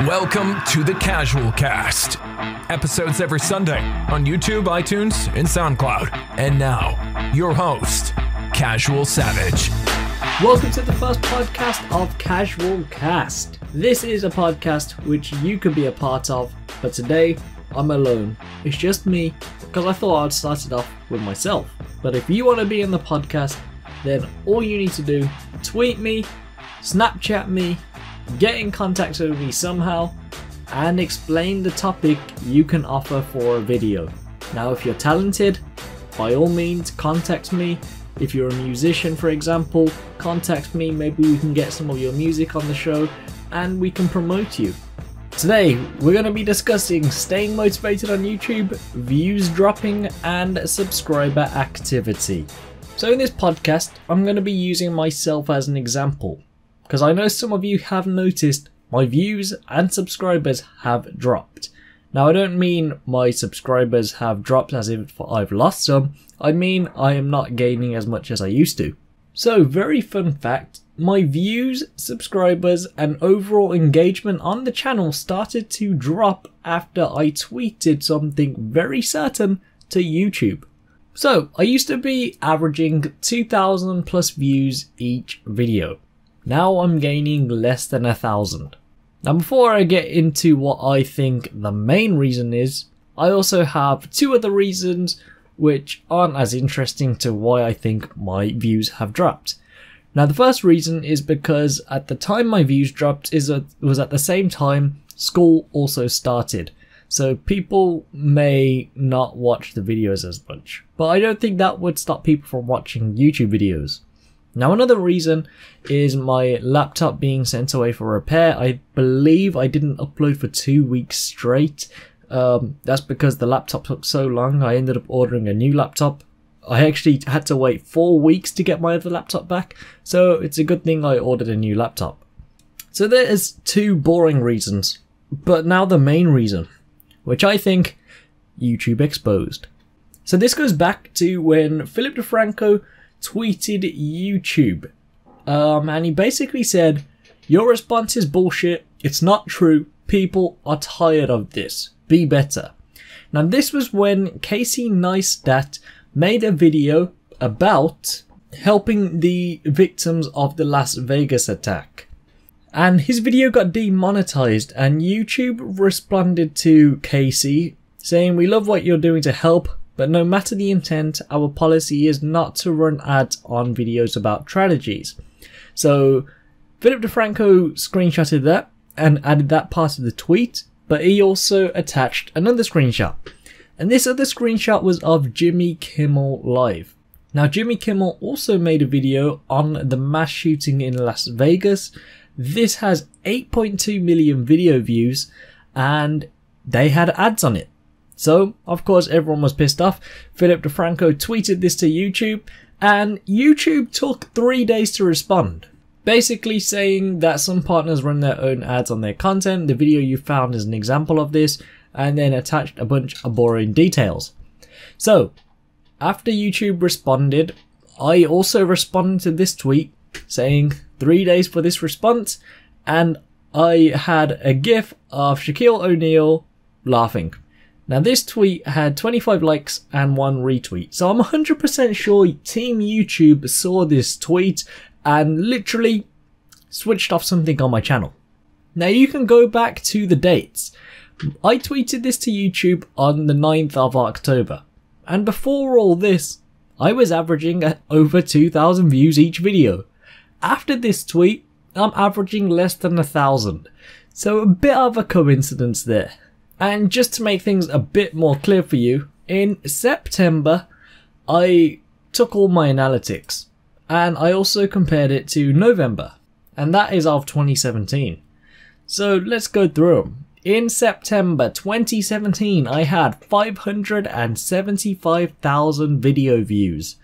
Welcome to the CasualCast. Episodes every Sunday on YouTube, iTunes, and Soundcloud. And now, your host, CasualSavage. Welcome to the first podcast of CasualCast. This is a podcast which you could be a part of, but today I'm alone. It's just me, because I thought I'd start it off with myself. But if you want to be in the podcast, then all you need to do, tweet me, Snapchat me, get in contact with me somehow, and explain the topic you can offer for a video. Now, if you're talented, by all means contact me. If you're a musician, for example, contact me. Maybe we can get some of your music on the show and we can promote you. Today, we're going to be discussing staying motivated on YouTube, views dropping, and subscriber activity. So in this podcast, I'm going to be using myself as an example, because I know some of you have noticed my views and subscribers have dropped. Now, I don't mean my subscribers have dropped as if I've lost some. I mean I am not gaining as much as I used to. So, very fun fact, my views, subscribers, and overall engagement on the channel started to drop after I tweeted something very certain to YouTube. So, I used to be averaging 2,000 plus views each video. Now I'm gaining less than 1,000. Now, before I get into what I think the main reason is, I also have two other reasons which aren't as interesting to why I think my views have dropped. Now, the first reason is because at the time my views dropped was at the same time school also started. So people may not watch the videos as much, but I don't think that would stop people from watching YouTube videos. Now, another reason is my laptop being sent away for repair. I believe I didn't upload for 2 weeks straight. That's because the laptop took so long. I ended up ordering a new laptop. I actually had to wait 4 weeks to get my other laptop back. So it's a good thing I ordered a new laptop. So there's two boring reasons. But now the main reason, which I think YouTube exposed. So this goes back to when Philip DeFranco tweeted YouTube, and he basically said, "Your response is bullshit, it's not true, people are tired of this, be better." Now, this was when Casey Neistat made a video about helping the victims of the Las Vegas attack, and his video got demonetized, and YouTube responded to Casey saying, "We love what you're doing to help, but no matter the intent, our policy is not to run ads on videos about tragedies." So Philip DeFranco screenshotted that and added that part of the tweet, but he also attached another screenshot. And this other screenshot was of Jimmy Kimmel Live. Now, Jimmy Kimmel also made a video on the mass shooting in Las Vegas. This has 8.2 million video views and they had ads on it. So, of course, everyone was pissed off. Philip DeFranco tweeted this to YouTube, and YouTube took 3 days to respond. Basically saying that some partners run their own ads on their content. The video you found is an example of this, and then attached a bunch of boring details. So, after YouTube responded, I also responded to this tweet saying 3 days for this response, and I had a gif of Shaquille O'Neal laughing. Now, this tweet had 25 likes and 1 retweet. So I'm 100% sure Team YouTube saw this tweet and literally switched off something on my channel. Now, you can go back to the dates. I tweeted this to YouTube on the 9th of October. And before all this, I was averaging over 2,000 views each video. After this tweet, I'm averaging less than 1,000. So a bit of a coincidence there. And just to make things a bit more clear for you, in September, I took all my analytics and I also compared it to November, and that is of 2017. So let's go through them. In September 2017, I had 575,000 video views.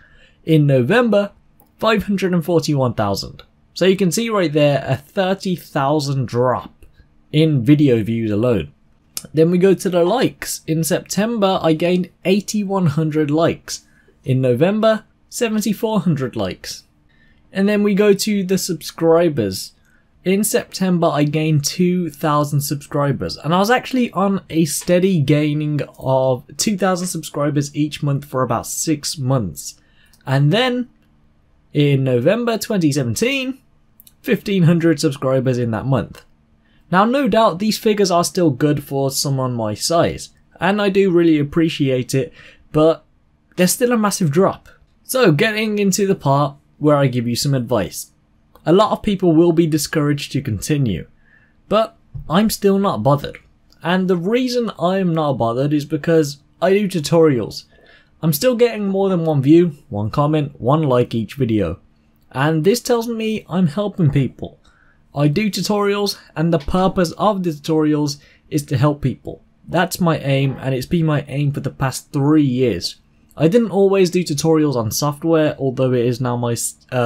In November, 541,000. So you can see right there a 30,000 drop in video views alone. Then we go to the likes. In September, I gained 8,100 likes. In November, 7,400 likes. And then we go to the subscribers. in September I gained 2,000 subscribers, and I was actually on a steady gaining of 2,000 subscribers each month for about 6 months. And then in November 2017, 1,500 subscribers in that month. Now, no doubt these figures are still good for someone my size, and I do really appreciate it, but there's still a massive drop. So, getting into the part where I give you some advice. A lot of people will be discouraged to continue, but I'm still not bothered. And the reason I'm not bothered is because I do tutorials. I'm still getting more than one view, one comment, one like each video. And this tells me I'm helping people. I do tutorials, and the purpose of the tutorials is to help people. That's my aim, and it's been my aim for the past 3 years. I didn't always do tutorials on software, although it is now my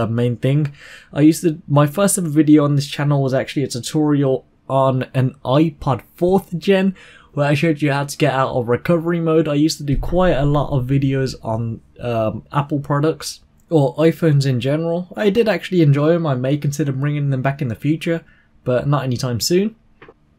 main thing. My first ever video on this channel was actually a tutorial on an iPod 4th gen, where I showed you how to get out of recovery mode. I used to do quite a lot of videos on Apple products, or iPhones in general. I did actually enjoy them. I may consider bringing them back in the future, but not anytime soon.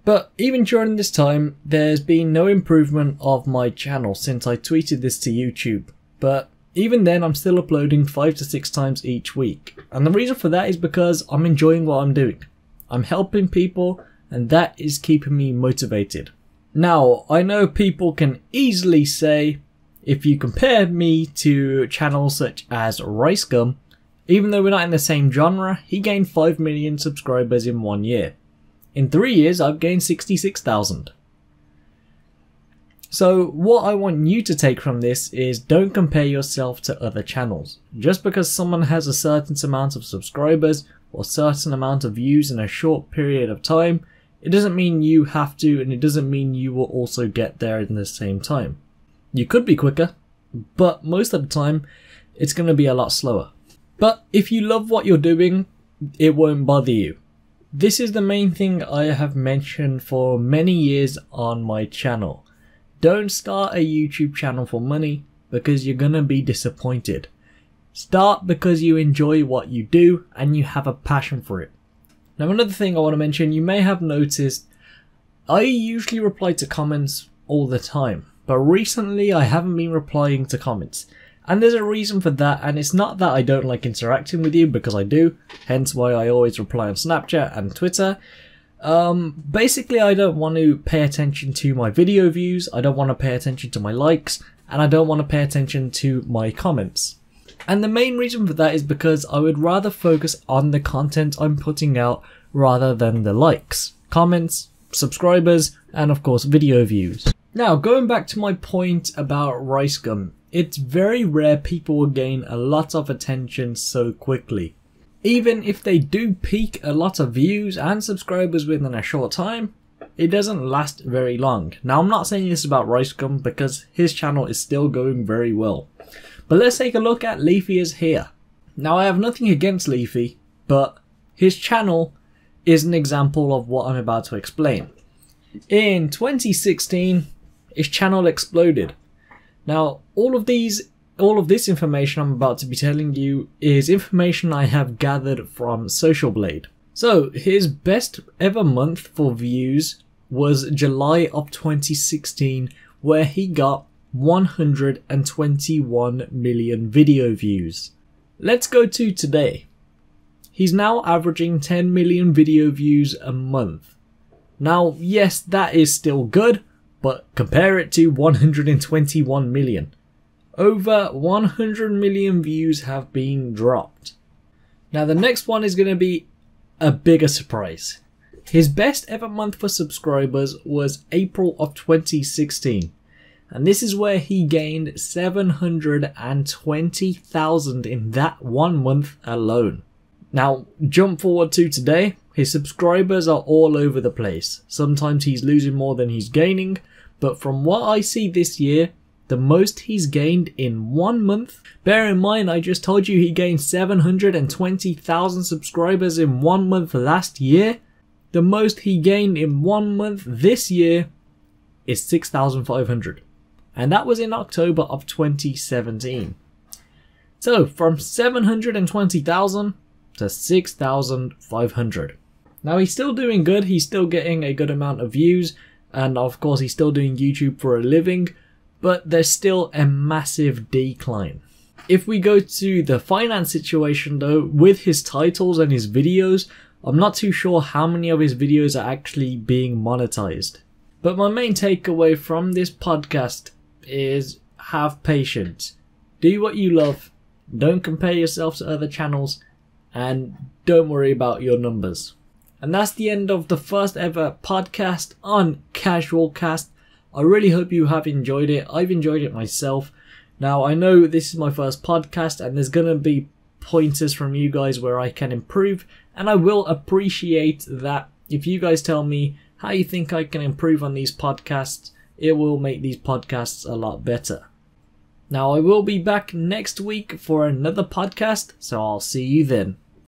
But even during this time, there's been no improvement of my channel since I tweeted this to YouTube. But even then, I'm still uploading 5 to 6 times each week. And the reason for that is because I'm enjoying what I'm doing. I'm helping people, and that is keeping me motivated. Now, I know people can easily say, if you compare me to channels such as RiceGum, even though we're not in the same genre, he gained 5 million subscribers in 1 year. In 3 years, I've gained 66,000. So what I want you to take from this is don't compare yourself to other channels. Just because someone has a certain amount of subscribers or certain amount of views in a short period of time, it doesn't mean you have to, and it doesn't mean you will also get there in the same time. You could be quicker, but most of the time, it's going to be a lot slower. But if you love what you're doing, it won't bother you. This is the main thing I have mentioned for many years on my channel. Don't start a YouTube channel for money, because you're gonna be disappointed. Start because you enjoy what you do and you have a passion for it. Now, another thing I want to mention, you may have noticed, I usually reply to comments all the time, but recently I haven't been replying to comments. And there's a reason for that, and it's not that I don't like interacting with you, because I do, hence why I always reply on Snapchat and Twitter. Basically, I don't want to pay attention to my video views, I don't want to pay attention to my likes, and I don't want to pay attention to my comments. And the main reason for that is because I would rather focus on the content I'm putting out rather than the likes, comments, subscribers, and of course video views. Now, going back to my point about RiceGum, it's very rare people will gain a lot of attention so quickly. Even if they do peak a lot of views and subscribers within a short time, it doesn't last very long. Now, I'm not saying this about RiceGum because his channel is still going very well. But let's take a look at Leafy is here. Now, I have nothing against Leafy, but his channel is an example of what I'm about to explain. In 2016, his channel exploded. Now, all of this information I'm about to be telling you is information I have gathered from Social Blade. So, his best ever month for views was July of 2016, where he got 121 million video views. Let's go to today. He's now averaging 10 million video views a month. Now, yes, that is still good, but compare it to 121 million. Over 100 million views have been dropped. Now, the next one is going to be a bigger surprise. His best ever month for subscribers was April of 2016. And this is where he gained 720,000 in that 1 month alone. Now, jump forward to today. His subscribers are all over the place. Sometimes he's losing more than he's gaining. But from what I see this year, the most he's gained in 1 month. Bear in mind, I just told you he gained 720,000 subscribers in 1 month last year. The most he gained in 1 month this year is 6,500. And that was in October of 2017. So from 720,000 to 6,500. Now he's still doing good, he's still getting a good amount of views, and of course he's still doing YouTube for a living, but there's still a massive decline. If we go to the finance situation though, with his titles and his videos, I'm not too sure how many of his videos are actually being monetized. But my main takeaway from this podcast is have patience. Do what you love, don't compare yourself to other channels, and don't worry about your numbers. And that's the end of the first ever podcast on CasualCast. I really hope you have enjoyed it. I've enjoyed it myself. Now, I know this is my first podcast and there's going to be pointers from you guys where I can improve, and I will appreciate that. If you guys tell me how you think I can improve on these podcasts, it will make these podcasts a lot better. Now, I will be back next week for another podcast, so I'll see you then.